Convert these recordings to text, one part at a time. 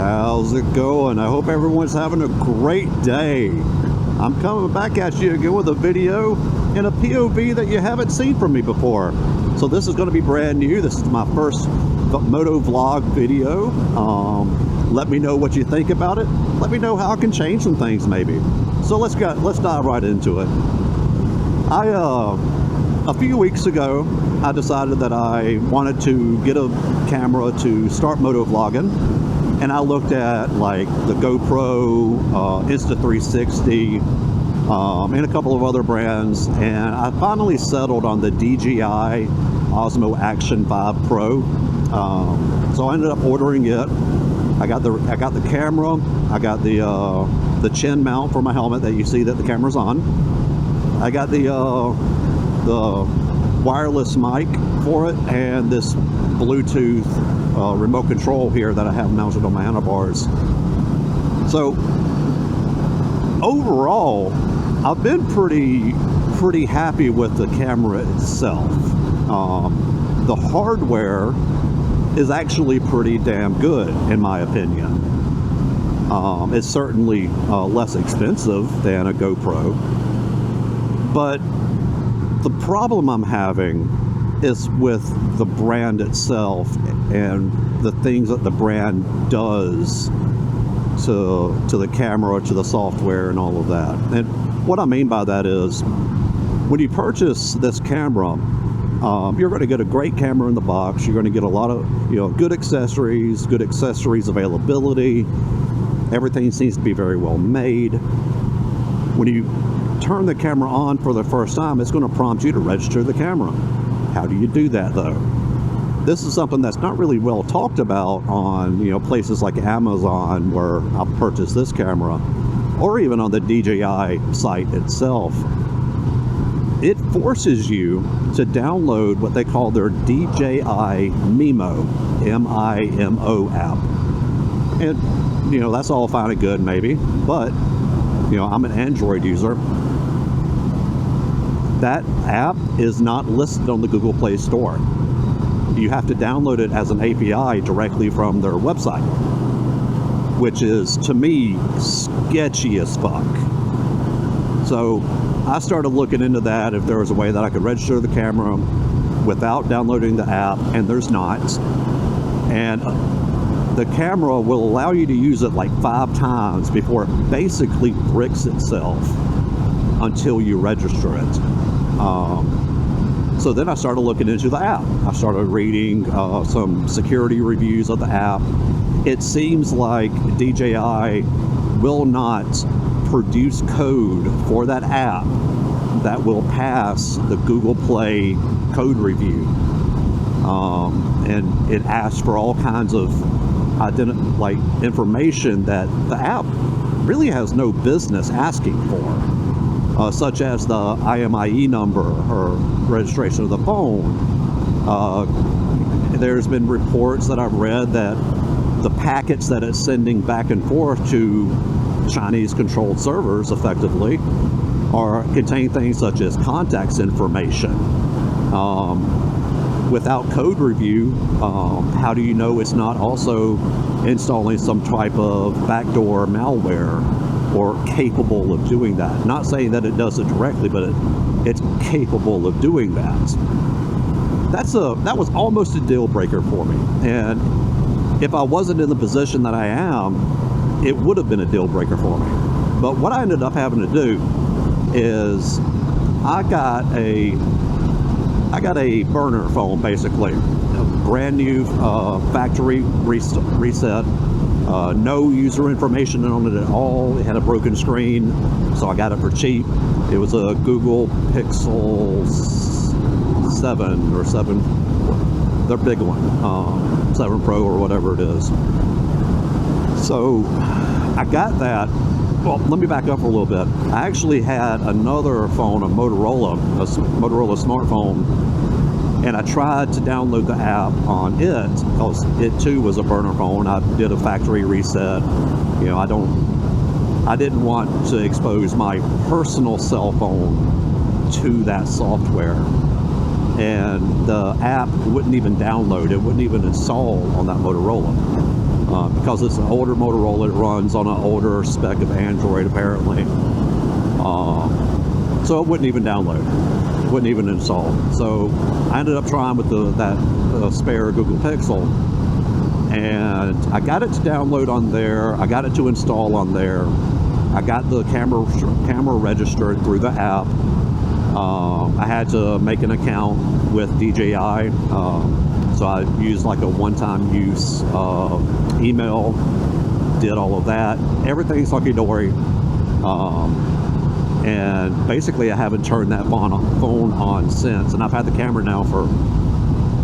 How's it going? I hope everyone's having a great day. I'm coming back at you again with a video in a POV that you haven't seen from me before. So this is going to be brand new. This is my first moto vlog video. Let me know what you think about it. Let me know how I can change some things maybe. So let's dive right into it. A few weeks ago, I decided that I wanted to get a camera to start moto vlogging. And I looked at like the GoPro, Insta360, and a couple of other brands, and I finally settled on the DJI Osmo Action 5 Pro. So I ended up ordering it. I got the camera. I got the chin mount for my helmet that you see that the camera's on. I got the wireless mic for it, and this Bluetooth remote control here that I have mounted on my handlebars. So overall, I've been pretty happy with the camera itself. The hardware is actually pretty damn good in my opinion. It's certainly less expensive than a GoPro, but the problem I'm having is with the brand itself and the things that the brand does to the camera, to the software and all of that. And what I mean by that is, when you purchase this camera, you're going to get a great camera in the box. You're going to get a lot of good accessories availability. Everything seems to be very well made. When you turn the camera on for the first time, it's going to prompt you to register the camera. How do you do that though? This is something that's not really well talked about on places like Amazon, where I've purchased this camera, or even on the DJI site itself. It forces you to download what they call their DJI MIMO, M-I-M-O app. And that's all fine and good maybe, but I'm an Android user. That app is not listed on the Google Play Store. You have to download it as an API directly from their website, which is, to me, sketchy as fuck. So I started looking into that, if there was a way that I could register the camera without downloading the app, and there's not. And the camera will allow you to use it like 5 times before it basically bricks itself until you register it. So then I started looking into the app. I started reading some security reviews of the app. It seems like DJI will not produce code for that app that will pass the Google Play code review. And it asks for all kinds of information that the app really has no business asking for, such as the IMEI number or registration of the phone. There's been reports that I've read that the packets that it's sending back and forth to Chinese controlled servers effectively contain things such as contacts information. Without code review, how do you know it's not also installing some type of backdoor malware or capable of doing that? Not saying that it does it directly, but it's capable of doing that. That was almost a deal breaker for me. And if I wasn't in the position that I am, it would have been a deal breaker for me. But what I ended up having to do is I got a burner phone, basically, a brand new factory reset, no user information on it at all. It had a broken screen, so I got it for cheap. It was a Google Pixel 7 or 7, their big one, 7 Pro or whatever it is. So I got that. Well, let me back up a little bit. I actually had another phone, a Motorola smartphone, and I tried to download the app on it because it too was a burner phone. I did a factory reset. I didn't want to expose my personal cell phone to that software, and the app wouldn't even download. It wouldn't even install on that Motorola. because it's an older Motorola. It runs on an older spec of Android apparently, so it wouldn't even download, it wouldn't even install. So I ended up trying with that spare Google Pixel, and I got it to download on there, I got it to install on there, I got the camera registered through the app. I had to make an account with DJI, so I used like a one-time use email, did all of that. Everything's hunky-dory, and basically I haven't turned that phone on since. And I've had the camera now for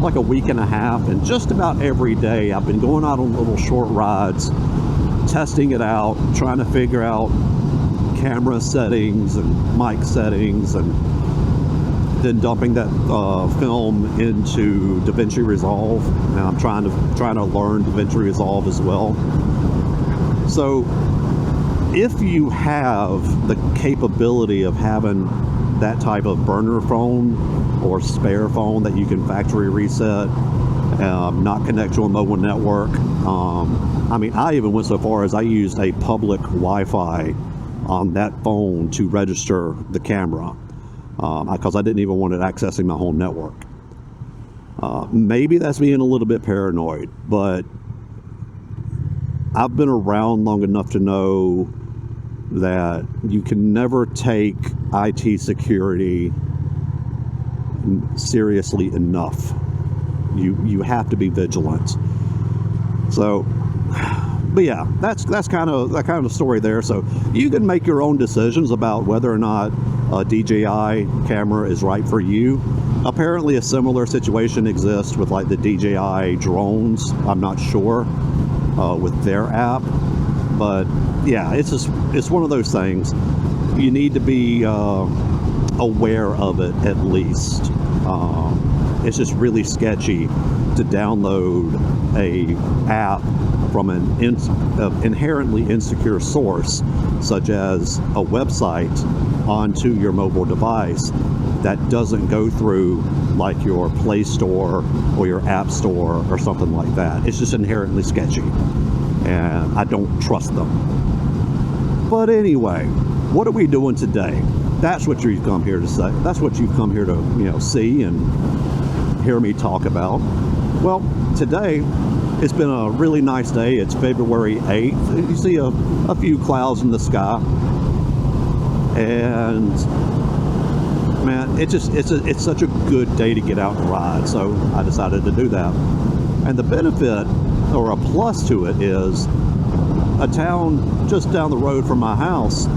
like a week and a half, and just about every day I've been going out on little short rides, testing it out, trying to figure out camera settings and mic settings, and then dumping that film into DaVinci Resolve. Now I'm trying to learn DaVinci Resolve as well. So if you have the capability of having that type of burner phone or spare phone that you can factory reset, not connect to a mobile network, I mean, I even went so far as I used a public Wi-Fi on that phone to register the camera, because I didn't even want it accessing my home network. Maybe that's being a little bit paranoid, but I've been around long enough to know that you can never take IT security seriously enough. You have to be vigilant. So, but yeah, that's kind of the story there. So you can make your own decisions about whether or not a DJI camera is right for you. Apparently a similar situation exists with like the DJI drones. I'm not sure with their app, but yeah, it's one of those things. You need to be aware of it at least. It's just really sketchy to download a app from an inherently insecure source, such as a website, onto your mobile device that doesn't go through like your Play Store or your App Store or something like that. It's just inherently sketchy, and I don't trust them. But anyway, what are we doing today? That's what you've come here to say. That's what you've come here to, see and hear me talk about. Well, today it's been a really nice day. It's February 8th. You see a few clouds in the sky, and man, it's such a good day to get out and ride. So I decided to do that. And the benefit or a plus to it is a town just down the road from my house.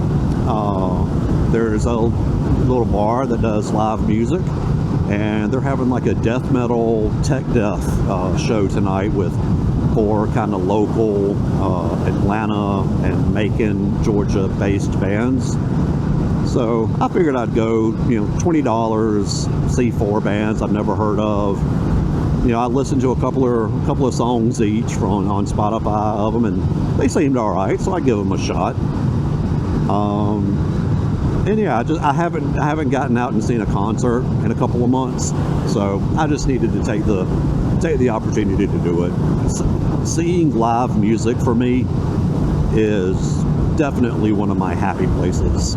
There's a little bar that does live music, and they're having like a death metal tech death show tonight with 4 kind of local Atlanta and Macon, Georgia based bands. So I figured I'd go, $20, see 4 bands I've never heard of. I listened to a couple of songs each on Spotify of them, and they seemed all right, so I give them a shot. And yeah, I haven't gotten out and seen a concert in a couple of months, so I just needed to take the opportunity to do it. Seeing live music for me is definitely one of my happy places.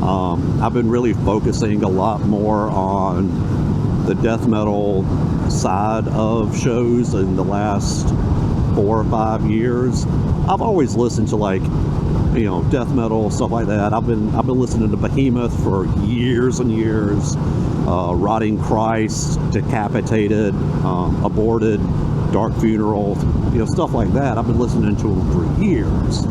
I've been really focusing a lot more on the death metal side of shows in the last 4 or 5 years. I've always listened to death metal, stuff like that. I've been listening to Behemoth for years and years. Rotting Christ, Decapitated, Aborted, Dark Funeral, stuff like that. I've been listening to them for years.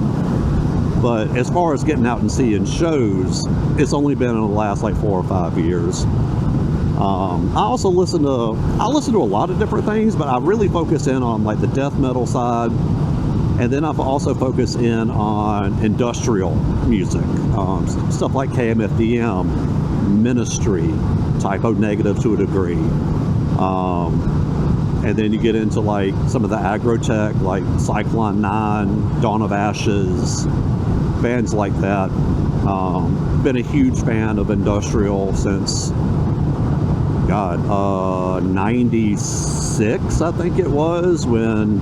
But as far as getting out and seeing shows, it's only been in the last 4 or 5 years. I also listen to a lot of different things, but I really focus in on the death metal side. And then I've also focused in on industrial music, stuff like KMFDM, Ministry, Typo Negative to a degree. And then you get into some of the agro-tech, like Cyclone 9, Dawn of Ashes, bands like that. Been a huge fan of industrial since, 96, I think it was, when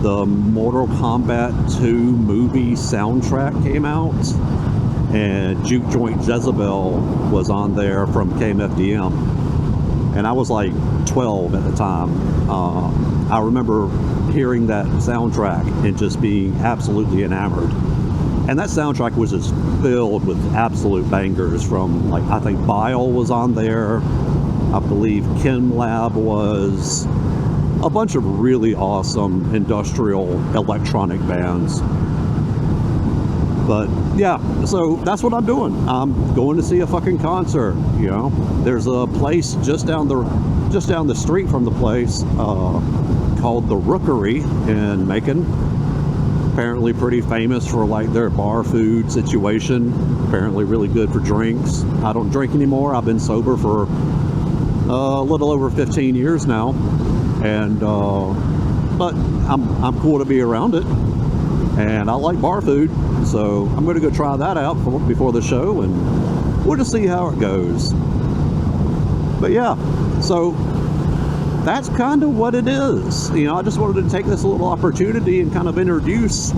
the Mortal Kombat 2 movie soundtrack came out, and Juke Joint Jezebel was on there from KMFDM, and I was like 12 at the time. I remember hearing that soundtrack and just being absolutely enamored. And that soundtrack was just filled with absolute bangers from, like, I think Bile was on there, I believe Chem Lab was, a bunch of really awesome industrial electronic bands. But yeah, so that's what I'm doing. I'm going to see a fucking concert. You know, there's a place just down the street from the place called the Rookery in Macon. Apparently pretty famous for like their bar food situation. Apparently really good for drinks. I don't drink anymore. I've been sober for a little over 15 years now, and but I'm cool to be around it, and I like bar food, so I'm going to go try that out before the show, and we'll just see how it goes. But yeah, so that's kind of what it is. You know, I just wanted to take this little opportunity and kind of introduce,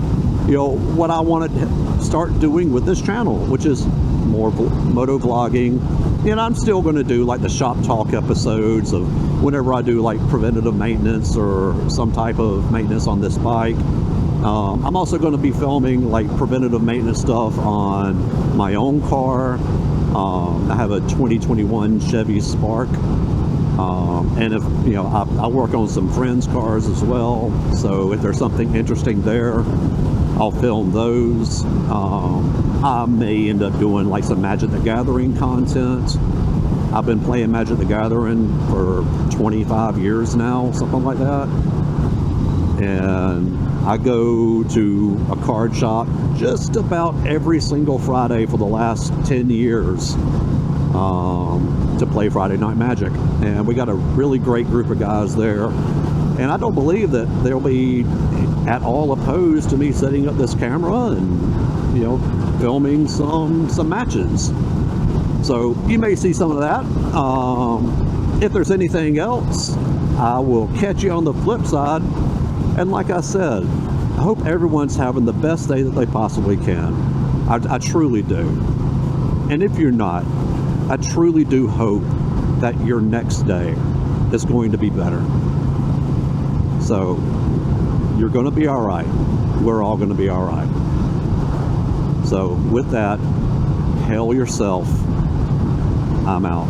you know, what I wanted to start doing with this channel, which is more moto vlogging. And I'm still going to do like the shop talk episodes of whenever I do like preventative maintenance or some type of maintenance on this bike. I'm also going to be filming like preventative maintenance stuff on my own car. I have a 2021 Chevy Spark. And if, you know, I work on some friends' cars as well. So if there's something interesting there, I'll film those. I may end up doing like some Magic the Gathering content. I've been playing Magic the Gathering for 25 years now, something like that. And I go to a card shop just about every single Friday for the last 10 years to play Friday Night Magic. And we got a really great group of guys there. And I don't believe that they'll be at all opposed to me setting up this camera and, you know, filming some matches. So you may see some of that. If there's anything else, I will catch you on the flip side. And like I said, I hope everyone's having the best day that they possibly can. I truly do. And if you're not, I truly do hope that your next day is going to be better. So you're going to be all right. We're all going to be all right. So with that, hail yourself. I'm out.